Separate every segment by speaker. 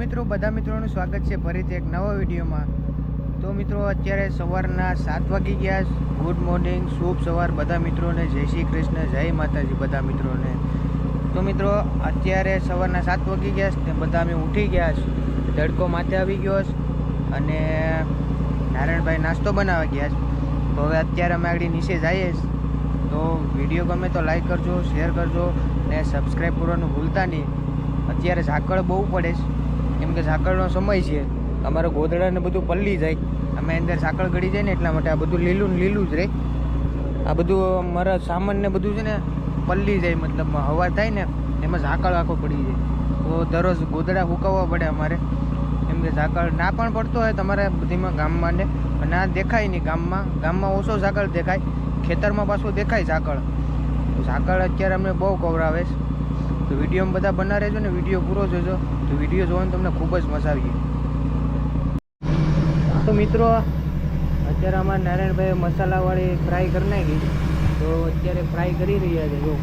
Speaker 1: મિત્રો બધા મિત્રોનું સ્વાગત છે ફરીથી એક નવા વિડીયોમાં। તો મિત્રો અત્યારે સવારના 7 વાગી ગયા। ગુડ મોર્નિંગ, શુભ સવાર બધા મિત્રોને, જય શ્રી કૃષ્ણ, જય માતાજી બધા મિત્રોને। તો મિત્રો અત્યારે સવારના 7 વાગી ગયા ને બધા અમે ઉઠી ગયા। તડકો માથે આવી ગયો અને નારાયણભાઈ નાસ્તો બનાવવા ગયા। તો હવે અત્યારે અમે આગળ નીચે જઈએ। તો વિડીયો ગમે તો લાઈક કરજો, શેર કરજો ને સબસ્ક્રાઈબ કરવાનું ભૂલતા નહીં। અત્યારે ઝાકળ બહુ પડે છે, કેમ કે ઝાકળનો સમય છે। અમારો ગોદડાને બધું પલ્લી જાય, અમે અંદર ઝાકળ ગળી જાય ને એટલા માટે આ બધું લીલું ને લીલું જ રહે। આ બધું અમારા સામાન ને બધું છે ને પલ્લી જાય, મતલબ હવા થાય ને એમાં ઝાકળ આખો પડી જાય। તો દરરોજ ગોદડા સુકાવવા પડે અમારે, કેમ કે ઝાકળ ના પણ પડતો હોય તમારે બધીમાં ગામમાં ને ના દેખાય નહીં। ગામમાં ઓછો ઝાકળ દેખાય, ખેતરમાં પાછું દેખાય ઝાકળ। ઝાકળ અત્યારે અમને બહુ કવરાવે છે। તો વિડીયોમાં બધા બના રહેજો ને વિડીયો પૂરો જોજો, તો વિડીયો જોવાની તમને ખૂબ જ મજા આવી। તો મિત્રો અત્યારે અમારા નારાયણભાઈ મસાલાવાળી ફ્રાય કરી નાખી, તો અત્યારે ફ્રાય કરી રહ્યા છે। જો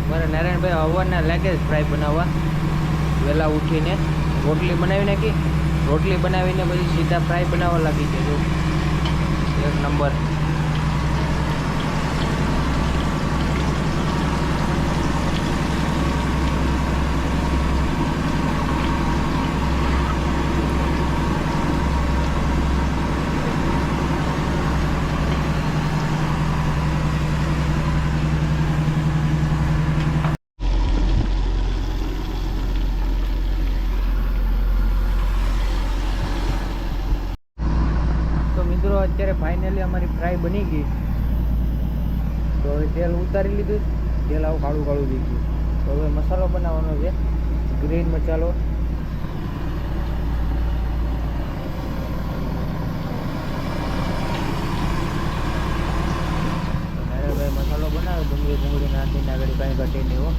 Speaker 1: મારા નારાયણભાઈ હવાના લાગે છે ફ્રાય બનાવવા। વહેલા ઉઠીને રોટલી બનાવી નાખી, રોટલી બનાવીને પછી સીધા ફ્રાય બનાવવા લાગી છે। જો એક નંબર। મિત્રો અત્યારે ફાઇનલી અમારી ફ્રાય બની ગઈ। તો હવે તેલ ઉતારી લીધું, તેલ આવું કાળું કાળું થઈ ગયું। તો હવે મસાલો બનાવવાનો છે, ગ્રીન મસાલો। નારાયણભાઈ મસાલો બનાવે, ડુંગળી નાખીને આગળ કાંઈ ઘટે નહીં હો।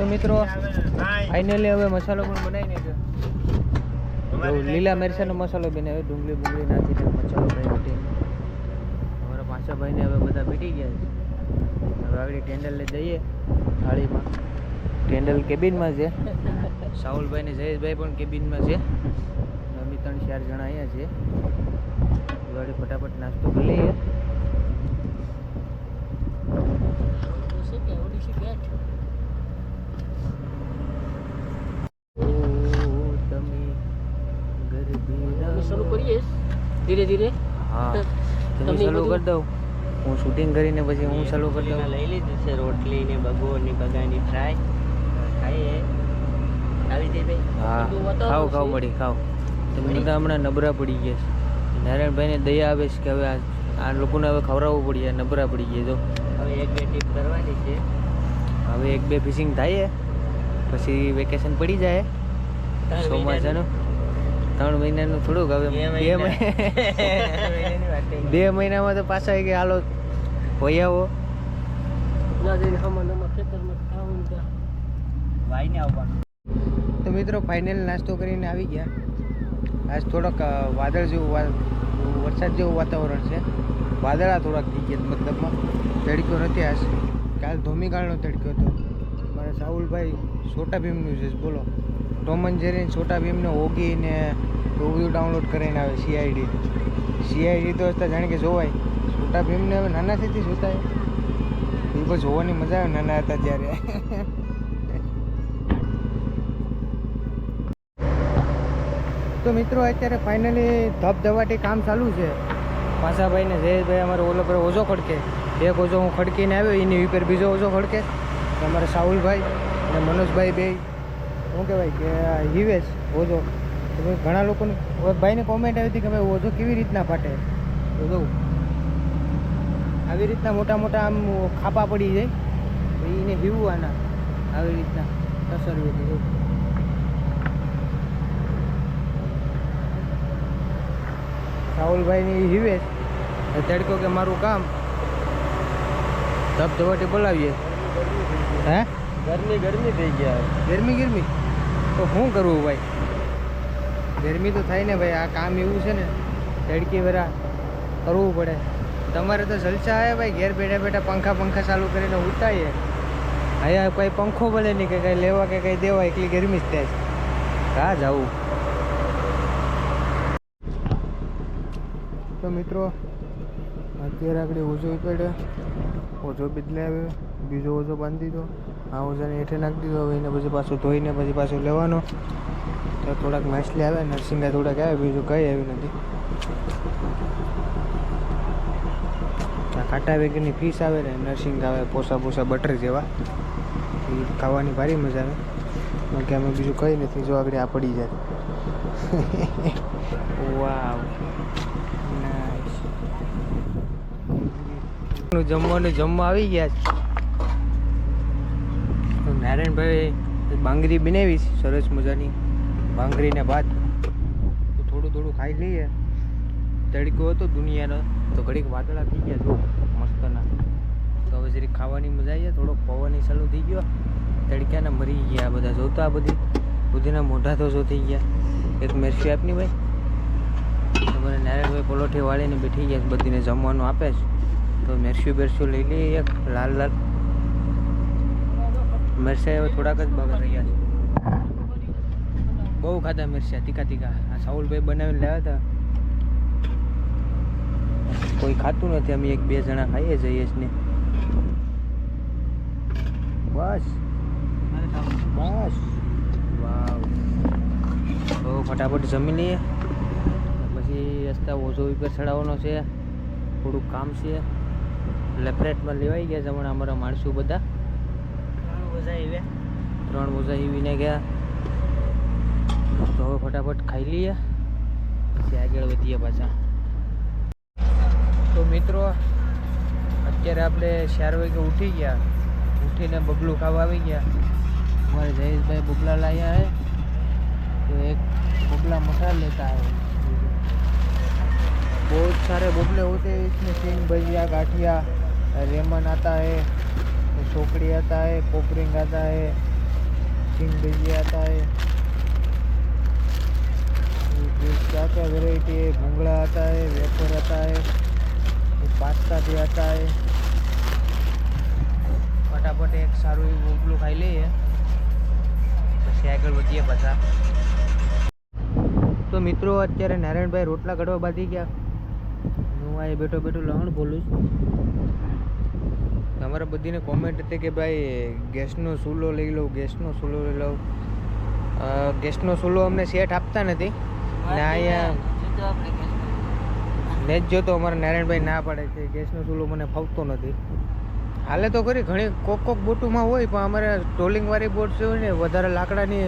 Speaker 1: તો મિત્રો ફાઇનલી હવે મસાલો પણ બનાવી નાખ્યો। લીલા મરચાંનો મસાલો બનાવ્યો, ડુંગળી નાખીને મસાલો બનાવી। અમારા પાછા ભાઈને હવે બધા પીટી ગયા છે। હવે આગળ ટેન્ડલને દઈએ થાળીમાં। ટેન્ડલ કેબિનમાં છે, સાહુલભાઈ ને જયેશભાઈ પણ કેબિનમાં છે, અમે 3-4 જણા અહીંયા છે। ગાડી ફટાફટ નાસ્તો કરી લઈએ।
Speaker 2: ચાલુ કરીએ ધીરે ધીરે।
Speaker 1: હા તમે ચાલુ કરી દો, હું શૂટિંગ કરીને પછી હું ચાલુ કરી દઉં।
Speaker 2: લઈ લીધું છે રોટલી ને બગોરની બગાની ફ્રાય ખાઈએ। આવી જઈ ભાઈ?
Speaker 1: હા ખાવ મળી ખાવ। તમે બધા હમણાં નબળા પડી ગયા છે। નારાયણભાઈને દયા આવે છે કે હવે આ લોકોને હવે ખવડાવવું પડી, નબળા પડી ગયા। જો
Speaker 2: હવે 1-2 ટીપ કરવાની છે,
Speaker 1: હવે 1-2 ફિશિંગ થાય પછી વેકેશન પડી જાય ચોમાસાનું। 3 મહિનાનું થોડુંક, હવે 2 મહિનામાં તો પાછા કે હાલો હોય આવો। તો મિત્રો ફાઇનલ નાસ્તો કરીને આવી ગયા। આજ થોડોક વાદળ જેવું, વરસાદ જેવું વાતાવરણ છે। વાદળા થોડાક થઈ ગયા, મતલબમાં તડકો નથી આજ। કાલ ધોમીકાળનો તડકો હતો। મારા સાહુલભાઈ છોટા ભીમનું છે, બોલો ટોમ એન્ડ જેરી, છોટા ભીમને ઓગી ને એવું બધું ડાઉનલોડ કરીને આવે। સીઆઈડી તો હતા જાણે કે જોવાય। છોટા ભીમને હવે નાના થઈથી જોતા એ પણ જોવાની મજા આવે નાના હતા ત્યારે। તો મિત્રો અત્યારે ફાઇનલી ધબધબાટી કામ ચાલુ છે। પાસાભાઈ ને જયેશભાઈ અમારે ઓલો પર ઓછો ખડકે, એક ઓછો હું ખડકીને આવ્યો, એની ઉપર બીજો ઓછો ખડકે। અમારે સાહુલભાઈ અને મનોજભાઈ બે શું કહેવાય કે હિવેશ ઓછો। ઘણા લોકોને ભાઈને કોમેન્ટ આવી હતી કે ભાઈ ઓછો કેવી રીતના ફાટે। તો જોઉં આવી રીતના મોટા મોટા આમ ખાપા પડી જાય, એને હિવવાના આવી રીતના કસરવી હતી। સાહુલભાઈની હિવેશ તડકો કે મારું કામ ધબધબાટી બોલાવીએ। હે
Speaker 2: ગરમી થઈ ગયા।
Speaker 1: ગરમી તો શું કરવું ભાઈ? ગરમી તો થાય ને ભાઈ, આ કામ એવું છે ને તડકી વેરા કરવું પડે. તમારે તો જલસા આવે ભાઈ, ઘેર બેઠા બેઠા પંખા ચાલુ કરીને ઉતારીએ. અહીંયા કોઈ પંખો મળે નહીં કે કંઈ લેવા કે કંઈ દેવા, એટલી ગરમી જ થાય છે. કાં જવું? તો મિત્રો અત્યારે આપણે ઓછો પડ્યો, ઓછો બદલે આવ્યો, બીજો ઓછો બાંધી દીધો. આ ઓછાને હેઠે નાખી દીધો. હવે એને પછી પાછું ધોઈને પછી પાછો લેવાનો. તો થોડાક માછલી આવે, નરસિંગા થોડાક આવે, બીજું કંઈ આવ્યું નથી. આ ખાટા વેગરની ફીસ આવે ને, નરસિંગ આવે પોસા બટર જેવા, એ ખાવાની ભારી મજા આવે. બાકી અમે બીજું કંઈ નથી. જો આગળ આ પડી જાય. વાવ, નાઈસ. જમવા આવી ગયા છે. તો નારાયણભાઈ બાંગરી બનાવી સરસ મજાની, બાંગરીને ભાત. તો થોડું ખાઈ લઈએ. તડકો હતો દુનિયાનો, તો ઘડીક વાદળા થઈ ગયા જો મસ્તના. તો હવે જરી ખાવાની મજા આવી જાય. થોડોક પવન ચાલુ થઈ ગયો, તડક્યાના મરી ગયા બધા. જોતા આ બધીના મોઢા તો જો થઈ ગયા. એક મેરસી આપની ભાઈ, તમારે નારાયણભાઈ પલોઠી વાળીને બેઠી ગયા, બધીને જમવાનું આપે છે. તો મેરસ્યું લઈ લઈએ એક લાલ મરચાં. હવે થોડાક જ બગડ રહ્યા છે. બહુ ખાધા મરચાં, તીખા. આ સાઉલભાઈ બનાવીને લાવ્યા હતા. કોઈ ખાતું નથી, અમે 1-2 જણા ખાઈએ જઈએ જ ને. બસ વાવ. તો ફટાફટ જમી લઈએ, પછી રસ્તા ઓછો ઉપર ચડાવવાનો છે. થોડુંક કામ છે, લેફ્રેટમાં લેવાઈ ગયા જમણા અમારા માણસો બધા. 3 બોઝા હીવીને ગયા. તો હવે ફટાફટ ખાઈ લઈએ, પછી આગળ વધીએ પાછા. તો મિત્રો અત્યારે આપણે 4 વાગે ઉઠી ગયા. ઉઠીને બબલું ખાવા આવી ગયા. हमारे जयेश भाई बबला लाया है, तो एक बबला मसाला लेता है. बहुत सारे बबले होते हैं इसमें. सिंग भजिया, गाठिया, रेमन आता है, सोकड़ी आता है, पोपरिंग आता है, सिंग भजिया आता है, क्या क्या वेराइटी है. भूंगड़ा आता है, वेफर आता है, पास्ता भी आता है. फटाफट एक सारू बबलू खाई લઈએ, પછી આગળ વધીએ પાછા. તો મિત્રો અત્યારે નારાયણભાઈ રોટલા કઢવા બાંધી ગયા. હું આ બેઠો લહણ બોલું છું. તમારા બધીને કોમેન્ટ હતી કે ભાઈ ગેસનો ચૂલો લઈ લો, ગેસનો ચૂલો લઈ લો. ગેસનો ચૂલો અમને સેટ આપતા નથી ને અહીંયા મેં જ જોતો અમારા નારાયણભાઈ ના પાડે છે ગેસનો ચૂલો મને ફાવતો નથી. હાલે તો ખરી ઘણી કોક બોટુમાં હોય, પણ અમારે સ્ટોલિંગવાળી બોટ છે હોય ને વધારે લાકડાની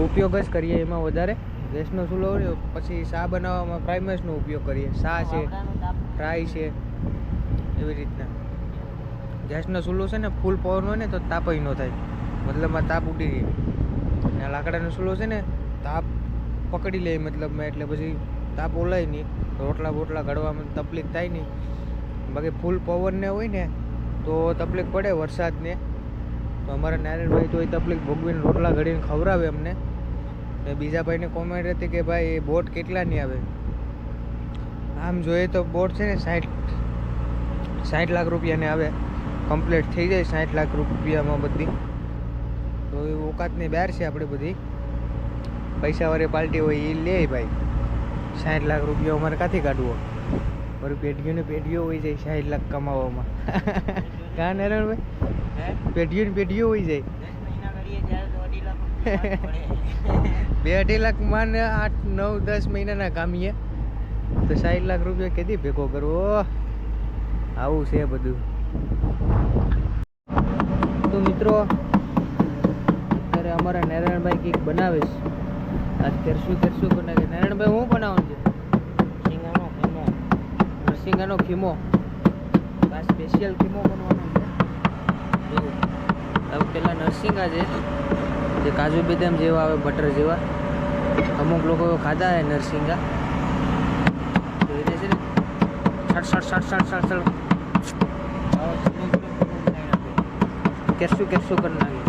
Speaker 1: ઉપયોગ જ કરીએ. એમાં વધારે ગેસનો ચૂલો હોય પછી શા બનાવવામાં પ્રાઇમસનો ઉપયોગ કરીએ. શા છે, ફ્રાય છે, એવી રીતના. ગેસનો ચૂલો છે ને ફૂલ પવન હોય ને તો તાપ ન થાય, મતલબમાં તાપ ઉડી જાય. અને લાકડાનો ચૂલો છે ને તાપ પકડી લે મતલબમાં, એટલે પછી તાપ ઓલાય નહીં, રોટલા બોટલા ઘડવામાં તકલીફ થાય નહીં. બાકી ફૂલ પવન ને હોય ને તો તકલીફ પડે, વરસાદને. તો અમારા નારાયણભાઈ તો એ તકલીફ ભોગવીને રોટલા ઘડીને ખવડાવે અમને. ને બીજા ભાઈને કોમેન્ટ હતી કે ભાઈ બોટ કેટલાની આવે. આમ જોઈએ તો બોટ છે ને 60 લાખ રૂપિયાની આવે, કમ્પ્લીટ થઈ જાય 60 લાખ રૂપિયામાં બધી. તો એ ઓકાતની બહાર છે આપણે બધી. પૈસાવાળી પાર્ટી હોય એ લે ભાઈ. 60 લાખ રૂપિયા અમારે ક્યાંથી કાઢવો? મારું પેઢીઓ હોય જાય 60 લાખ કમાવામાં. કાં નારાયણભાઈ? પેઢીઓ હોય જાય 2-2.5 લાખ માને 8, 9, 10 મહિનાના કામીએ તો 60 લાખ રૂપિયા કેદી ભેગો કરવો? આવું છે બધું. તો મિત્રો અત્યારે અમારા નારાયણભાઈ કંઈક બનાવે છે. આજ કરશું બનાવે. નારાયણભાઈ હું બનાવવાનું છે? નરસિંગાનો ખીમો. આ સ્પેશિયલ ખીમો બનવાનો છે. હવે પેલા નરસિંગા છે જે કાજુ બદામ જેવા આવે, બટર જેવા. અમુક લોકો ખાધા છે નરસિંગા, તો એને છે ને સડ કેરસું કરી નાખે.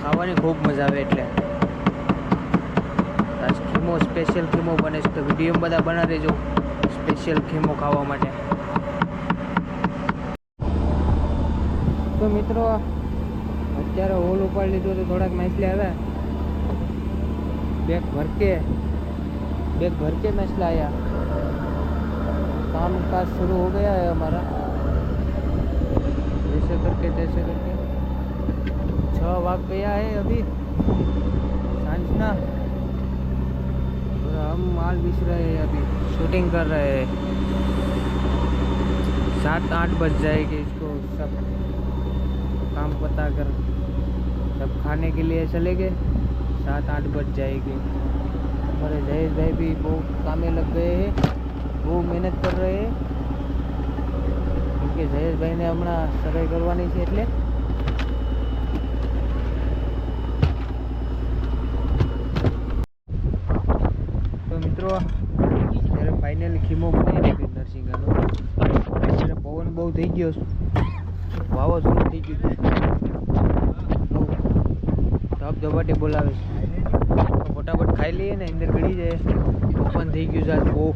Speaker 1: ખાવાની ખૂબ મજા આવે. એટલે ખીમો સ્પેશિયલ ખીમો બને છે, તો વિડીયોમાં બધા બના રહેજો સ્પેશિયલ ખીમો ખાવા માટે. તો મિત્રો અત્યારે હોલ ઉપાડી લીધો તો થોડાક માછલી આવ્યા, બેગ ભર के मसला आया. काम काज शुरू हो गया है हमारा, जैसे करके तैसे करके 6 वाग गया है अभी सांजना, और हम माल बीच रहे हैं, अभी शूटिंग कर रहे हैं. 7-8 बज जाएगी इसको सब काम पता कर, सब खाने के लिए चले गए. 7-8 बज जाएगी. हमारे जयेश भाई भी बहुत कामे लग गए हैं, बहुत मेहनत कर रहे हैं, क्योंकि जयेश भाई ने हमारा सगाई करवानी છે એટલે. તો મિત્રો ત્યારે ફાઇનલી ખીમો બનાવી નાખ્યો નરસિંગાનો. અત્યારે પવન બહુ થઈ ગયો, વાવાઝોડું થઈ ગયું, ધબધબાટી બોલાવે છે. ફટાફટ ખાઈ લઈએ ને અંદર ગળી જાય, ઓપન થઈ ગયું છે આજ બહુ.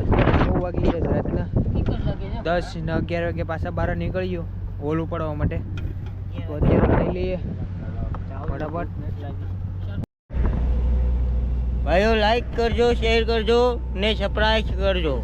Speaker 1: અત્યારે 9 વાગી ગયા છે રાતના, 10 ને 11 વાગે પાછા બહાર નીકળ્યો હોલ ઉપાડવા માટે. તો અત્યારે ખાઈ લઈએ ફટાફટ.
Speaker 2: ભાઈઓ લાઈક કરજો, શેર કરજો ને સબસ્ક્રાઇબ કરજો.